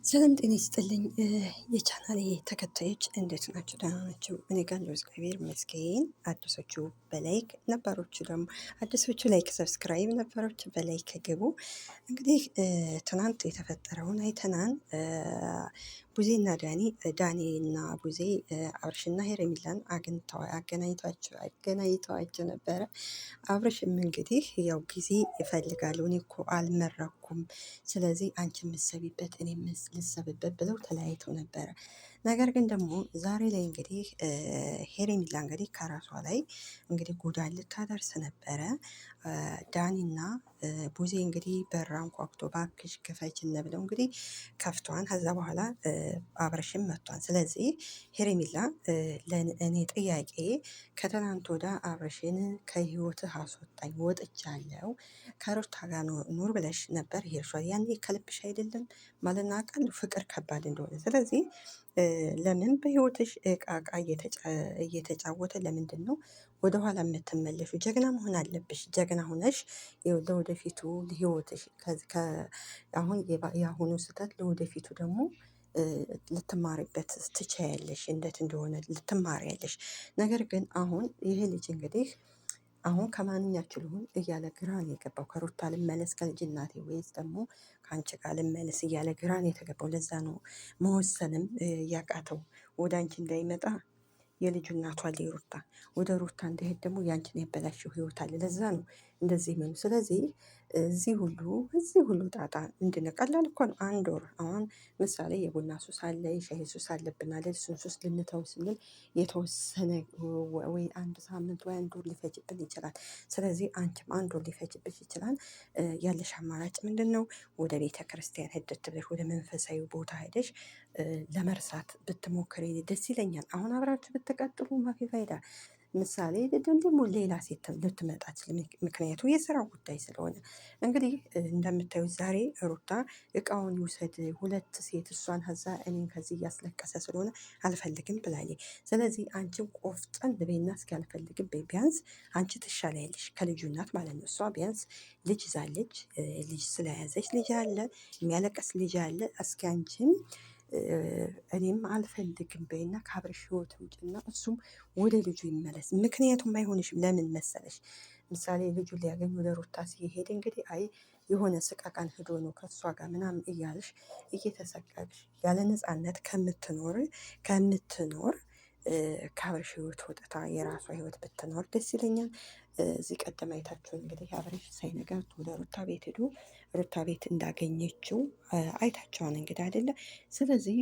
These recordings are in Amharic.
ሰላም ጤና ይስጥልኝ የቻናሌ ተከታዮች እንዴት ናቸው? ደህና ናቸው? እኔ ጋር ያለው እግዚአብሔር ይመስገን። አዲሶቹ በላይክ ነባሮቹ ደግሞ አዲሶቹ ላይክ ሰብስክራይብ ነባሮቹ በላይክ ግቡ። እንግዲህ ትናንት የተፈጠረውን አይተናል። ቡዜና ዳኒ እና ቡዜ አብርሽና ሄርሜላን አገናኝተዋቸው ነበረ። አብርሽም እንግዲህ ያው ጊዜ ይፈልጋሉ፣ እኔ እኮ አልመረኩም፣ ስለዚህ አንቺ የምትሰቢበት እኔ ልሰብበት ብለው ተለያይተው ነበረ። ነገር ግን ደግሞ ዛሬ ላይ እንግዲህ ሄርሜላ እንግዲህ ከራሷ ላይ እንግዲህ ጉዳት ልታደርስ ነበረ። ዳኒና ቡዜ እንግዲህ በራን ኳኩቶ ባክሽ ክፈችነ ብለው እንግዲህ ከፍቷን። ከዛ በኋላ አብረሽም መጥቷን። ስለዚህ ሄርሜላ ለእኔ ጥያቄ ከትናንት ወዳ አብረሽን ከህይወትህ አስወጣኝ ወጥቻለሁ፣ ከሩታ ጋር ኑር ብለሽ ነበር ሄርሿል። ያኔ ከልብሽ አይደለም ማለት ነው። አውቃለሁ ፍቅር ከባድ እንደሆነ። ስለዚህ ለምን በህይወትሽ እቃ እየተጫወተ ለምንድን ነው ወደኋላ የምትመለሹ? ጀግና መሆን አለብሽ። ጀግና ሆነሽ ለወደፊቱ ህይወትሽ አሁን የአሁኑ ስህተት ለወደፊቱ ደግሞ ልትማሪበት ትችያለሽ፣ እንዴት እንደሆነ ልትማሪያለሽ። ነገር ግን አሁን ይሄ ልጅ እንግዲህ አሁን ከማንኛችሁ ልሁን እያለ ግራን የገባው ከሩታ ልመለስ ከልጅ እናቴ ወይስ ደግሞ ከአንቺ ጋር ልመለስ እያለ ግራን የተገባው። ለዛ ነው መወሰንም ያቃተው። ወደ አንቺ እንዳይመጣ የልጁ እናቷ ሩታ ወደ ሩታ እንዳይሄድ ደግሞ ያንቺን ያበላሽው ህይወት አለ። ለዛ ነው እንደዚህ ምን። ስለዚህ እዚህ ሁሉ ጣጣ ምንድነው? ቀላል እኮ ነው። አንድ ወር አሁን ምሳሌ የቡና ሱስ አለ፣ የሻይ ሱስ አለብን አይደል? እሱን ሱስ ልንተው ስንል የተወሰነ ወይ አንድ ሳምንት ወይ አንድ ወር ሊፈጅብን ይችላል። ስለዚህ አንቺም አንድ ወር ሊፈጅብሽ ይችላል። ያለሽ አማራጭ ምንድን ነው? ወደ ቤተ ክርስቲያን ሄደት ብለሽ ወደ መንፈሳዊ ቦታ ሄደሽ ለመርሳት ብትሞክሪ ደስ ይለኛል። አሁን አብራችሁ ብትቀጥሉ ማፊ ፋይዳ። ምሳሌ ደግሞ ሌላ ሴት ልትመጣ ምክንያቱ የስራ ጉዳይ ስለሆነ እንግዲህ እንደምታዩት ዛሬ ሩታ እቃውን ይውሰድ ሁለት ሴት እሷን ከዛ እኔን ከዚህ እያስለቀሰ ስለሆነ አልፈልግም ብላለች። ስለዚህ አንቺን ቆፍጠን በይና እስኪ አልፈልግም በይ። ቢያንስ አንቺ ትሻላለሽ ከልጁ እናት ማለት ነው። እሷ ቢያንስ ልጅ ይዛለች፣ ልጅ ስለያዘች ልጅ አለ፣ የሚያለቀስ ልጅ አለ። እስኪ አንቺም እኔም አልፈልግም በይና ከአብርሽ ህይወት ውጭና እሱም ወደ ልጁ ይመለስ። ምክንያቱም አይሆንሽም። ለምን መሰለሽ? ምሳሌ ልጁ ሊያገኝ ወደ ሩታ ሲሄድ እንግዲህ አይ የሆነ ስቃቃን ሂዶ ነው ከእሷ ጋር ምናምን እያልሽ እየተሰቀቅሽ ያለ ነፃነት ከምትኖር ከአብርሽ ህይወት ወጥታ የራሷ ህይወት ብትኖር ደስ ይለኛል። እዚህ ቀደም አይታችሁ እንግዲህ አብርሽ ሳይነጋት ወደ ሩታ ቤት ሄዶ ሩታ ቤት እንዳገኘችው አይታቸዋን እንግዲህ አይደለ? ስለዚህ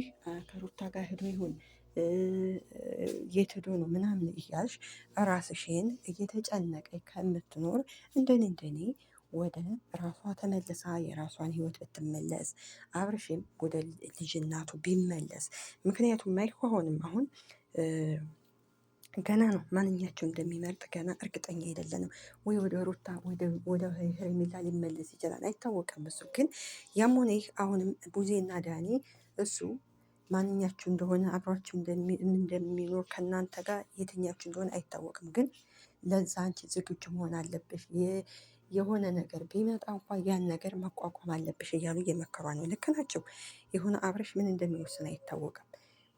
ከሩታ ጋር ሄዶ ይሁን የት ሄዶ ነው ምናምን እያልሽ ራስሽን እየተጨነቀ ከምትኖር እንደኔ ወደ ራሷ ተመልሳ የራሷን ህይወት ብትመለስ፣ አብርሽም ወደ ልጅ እናቱ ቢመለስ። ምክንያቱም አይሆንም አሁን ገና ነው። ማንኛቸው እንደሚመርጥ ገና እርግጠኛ አይደለንም። ወይ ወደ ሩታ ወደ ሄርሜላ ሊመለስ ይችላል፣ አይታወቅም። እሱ ግን ያም ሆነ ይህ አሁንም ቡዜና ዳኒ እሱ ማንኛችሁ እንደሆነ አብሯችሁ እንደሚኖር ከእናንተ ጋር የትኛችሁ እንደሆነ አይታወቅም። ግን ለዛ አንቺ ዝግጁ መሆን አለብሽ። የሆነ ነገር ቢመጣ እንኳን ያን ነገር መቋቋም አለብሽ እያሉ እየመከሯ ነው። ልክ ናቸው። የሆነ አብረሽ ምን እንደሚወስን አይታወቅም።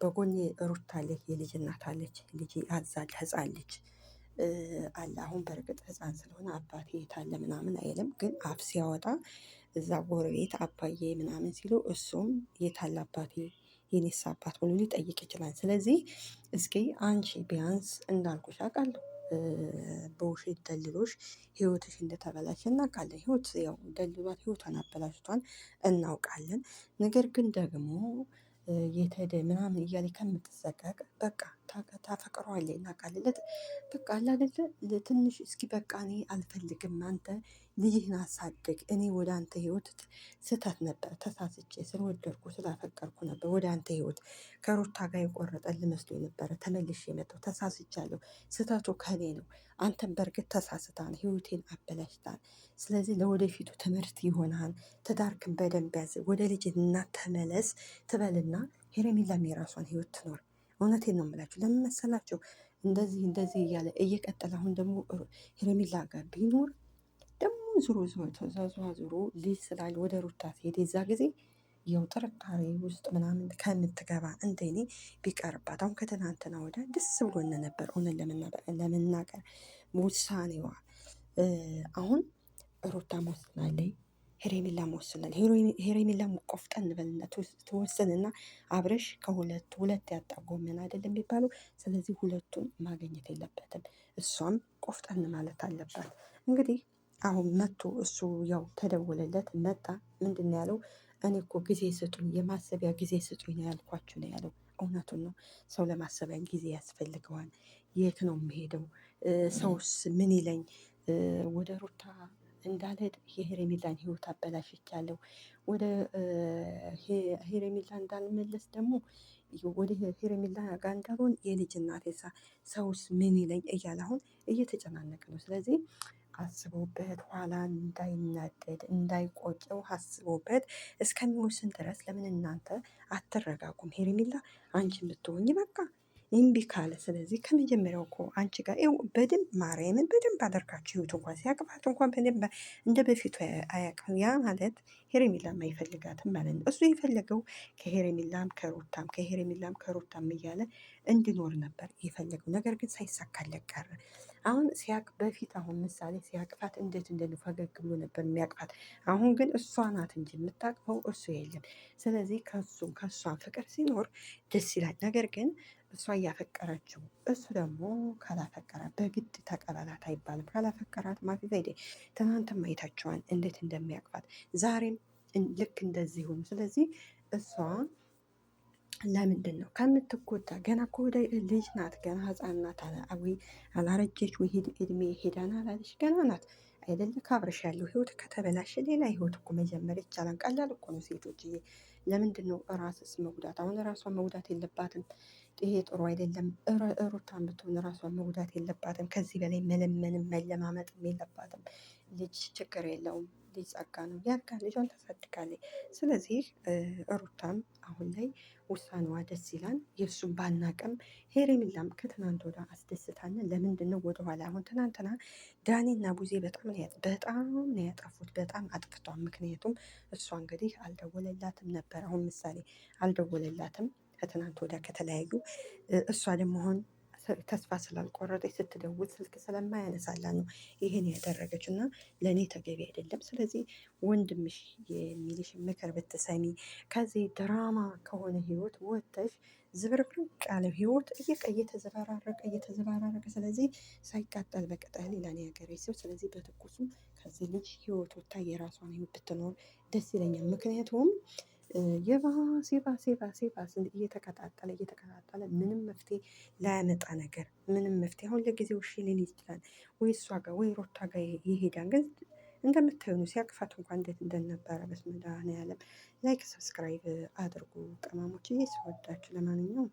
በጎን ሩታ አለች፣ የልጅ እናት አለች፣ ልጅ አዛል ህፃን ልጅ አለ። አሁን በእርግጥ ህፃን ስለሆነ አባቴ የታለ ምናምን አይልም። ግን አፍ ሲያወጣ እዛ ጎረቤት አባዬ ምናምን ሲሉ እሱም የታለ አባቴ የኔስ አባት ብሎ ሊጠይቅ ይችላል። ስለዚህ እስኪ አንቺ ቢያንስ እንዳልኩሽ አውቃለሁ በውሸት ደልሎሽ ህይወትሽ እንደተበላሽ እናውቃለን። ህይወት ያው ደልሏት ህይወቷን አበላሽቷን እናውቃለን። ነገር ግን ደግሞ የተደ ምናምን እያለ ከምትሰቀቅ በቃ ታፈቅረዋለች እናውቃለን። በቃ አላደለ ለትንሽ እስኪ በቃ እኔ አልፈልግም፣ አንተ ልጅህን አሳድግ፣ እኔ ወደ አንተ ህይወት ስህተት ነበር፣ ተሳስቼ ስለወደድኩ ስላፈቀርኩ ነበር ወደ አንተ ህይወት ከሩታ ጋር የቆረጠል መስሎ ነበረ ተመልሼ የመጣው፣ ተሳስቻለሁ፣ ስህተቱ ከኔ ነው። አንተን በእርግጥ ተሳስታን ህይወቴን አበላሽታል። ስለዚህ ለወደፊቱ ትምህርት ይሆናል። ትዳርክን በደንብ ያዝ፣ ወደ ልጅና ተመለስ ትበልና ሄርሜላም የራሷን ህይወት ትኖር። እውነቴን ነው የምላችሁ። ለምን መሰላችሁ? እንደዚህ እያለ እየቀጠለ አሁን ደግሞ ሄርሜላ ጋር ቢኖር ደግሞ ዙሮ ተዛዟ ዙሮ ልጅ ስላለ ወደ ሩታ ሲሄድ የዛ ጊዜ ያው ጥርጣሬ ውስጥ ምናምን ከምትገባ እንደኔ ቢቀርባት። አሁን ከትናንትና ወዲያ ደስ ብሎን ነበር እውነት ለመናገር ውሳኔዋ። አሁን ሩታም ወስናለች፣ ሄሬሜላም ወስናለች። ሄሬሜላም ቆፍጠን በልና ትወስንና አብረሽ ሁለት ያጣ ጎመን አይደለም የሚባለው። ስለዚህ ሁለቱን ማግኘት የለበትም። እሷም ቆፍጠን ማለት አለባት። እንግዲህ አሁን መጥቶ እሱ ያው ተደወለለት መጣ። ምንድን ነው ያለው? እኔ እኮ ጊዜ ስጡኝ፣ የማሰቢያ ጊዜ ስጡኝ ነው ያልኳችሁ ነው ያለው። እውነቱን ነው። ሰው ለማሰቢያ ጊዜ ያስፈልገዋል። የት ነው የምሄደው? ሰውስ ምን ይለኝ? ወደ ሩታ እንዳልሄድ የሄሬሜላን ህይወት አበላሽቻለሁ። ወደ ሄሬሜላ እንዳልመለስ ደግሞ ወደ ሄሬሜላ ጋር እንዳልሆን የልጅ እናቴ ሰውስ ምን ይለኝ እያለ አሁን እየተጨናነቀ ነው። ስለዚህ አስቦበት ኋላ እንዳይናደድ እንዳይቆጨው አስቦበት እስከሚወስን ድረስ ለምን እናንተ አትረጋጉም? ሄርሜላ አንቺን ብትሆኝ በቃ እምቢ ካለ ስለዚህ ከመጀመሪያው እኮ አንቺ ጋር ይኸው በደንብ ማርያምን በደንብ አደርጋችሁ ህይወት እንኳን ሲያቅፋት እንኳን በደንብ እንደ በፊቱ አያቅፍም። ያ ማለት ሄርሜላም አይፈልጋትም ማለት ነው። እሱ የፈለገው ከሄርሜላም ከሩታም ከሄርሜላም ከሩታም እያለ እንዲኖር ነበር የፈለገው። ነገር ግን ሳይሳካለት ቀረ። አሁን በፊት አሁን ምሳሌ ሲያቅፋት እንዴት ፈገግ ብሎ ነበር የሚያቅፋት። አሁን ግን እሷ ናት እንጂ የምታቅፈው እሱ የለም። ስለዚህ ከእሷ ፍቅር ሲኖር ደስ ይላል። ነገር ግን እሷ እያፈቀረችው እሱ ደግሞ ካላፈቀራት በግድ ተቀበላት አይባልም። ካላፈቀራት ማለት አይደ ትናንትም አይታቸዋል እንዴት እንደሚያቅፋት ዛሬም ልክ እንደዚህ ሆኑ። ስለዚህ እሷ ለምንድን ነው ከምትጎዳ? ገና እኮ ወደ ልጅ ናት፣ ገና ህፃን ናት። አላረጀች ወይ እድሜ ሄዳን አላለች፣ ገና ናት አይደለ? ካብረሽ ያለው ህይወት ከተበላሸ ሌላ ህይወት እኮ መጀመር ይቻላል። ቀላል እኮ ነው ሴቶችዬ። ለምንድን ነው ራስስ መጉዳት? አሁን ራሷን መጉዳት የለባትም። ይሄ ጥሩ አይደለም። ሩታን ብትሆን ራሷን መጉዳት የለባትም። ከዚህ በላይ መለመንም መለማመጥም የለባትም። ልጅ ችግር የለውም። ልጅ ጸጋ ነው። ያጋ ልጇን ታሳድጋለች። ስለዚህ ሩታም አሁን ላይ ውሳኔዋ ደስ ይላል። የእሱም ባናቅም ሄሬሜላም ከትናንት ወደ አስደስታለን። ለምንድን ነው ወደኋላ? አሁን ትናንትና ዳኒና ቡዜ በጣም ነው ያጠፉት። በጣም አጥፍቷል። ምክንያቱም እሷ እንግዲህ አልደወለላትም ነበር። አሁን ምሳሌ አልደወለላትም ከትናንት ወዲያ ከተለያዩ። እሷ ደግሞ አሁን ተስፋ ስላልቆረጠች ስትደውል ስልክ ስለማያነሳላት ነው ይሄን ያደረገችው እና ለእኔ ተገቢ አይደለም። ስለዚህ ወንድምሽ የሚልሽ ምክር ብትሰሚ ከዚህ ድራማ ከሆነ ህይወት ወጥተሽ ዝብርቅርቅ ያለ ህይወት እየተዘበራረቀ ስለዚህ ሳይቃጠል በቅጠል ይላል የሀገሬ ሰው። ስለዚህ በትኩሱ ከዚህ ልጅ ህይወት ወጥታ የራሷን ህይወት ብትኖር ደስ ይለኛል። ምክንያቱም የባስ እየተቀጣጠለ ምንም መፍትሄ ላያመጣ ነገር ምንም መፍትሄ አሁን ለጊዜው እሺ ሊል ይችላል ወይ እሷ ጋር ወይ ሮታ ጋር ይሄዳል። ግን እንደምታዩ ነው ሲያቅፋት እንኳን እንዴት እንደነበረ በስመ አብ ያለም። ላይክ ሰብስክራይብ አድርጉ ቅመሞች፣ እየሰወዳችሁ ለማንኛውም